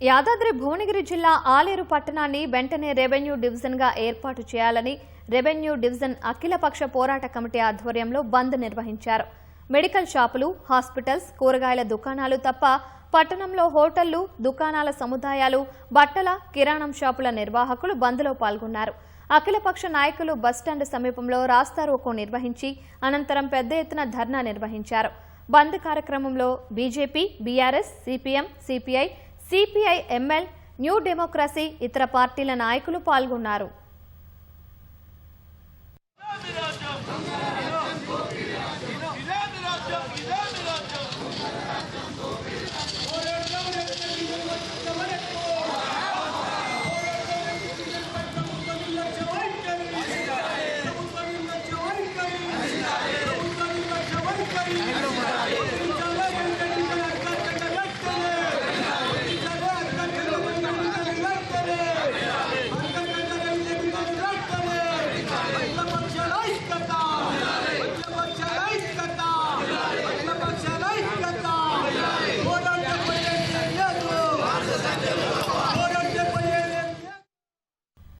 యాదాద్రి భువనగిరి జిల్లా ఆలేరు పట్టణాన్ని వెంటనే రెవెన్యూ డివిజన్ గా ఏర్పాటు చేయాలని రెవెన్యూ డివిజన్ అఖిలపక్ష పోరాట కమిటీ ఆధ్వర్యంలో బంద్ నిర్వహించారు. మెడికల్ షాపులు, హాస్పిటల్స్, కూరగాయల దుకాణాలు తప్ప పట్టణంలో హోటళ్లు, దుకాణాల సముదాయాలు, బట్టల, కిరాణం షాపుల నిర్వాహకులు బంద్లో పాల్గొన్నారు. అఖిలపక్ష నాయకులు బస్టాండ్ సమీపంలో రాస్తారోకో నిర్వహించి అనంతరం పెద్ద ఎత్తున ధర్నా నిర్వహించారు. బంద్ కార్యక్రమంలో BJP, BRS, CPM, CPI, CPI ML, new democracy, ఇతర పార్టీల నాయకులు పాల్గొన్నారు.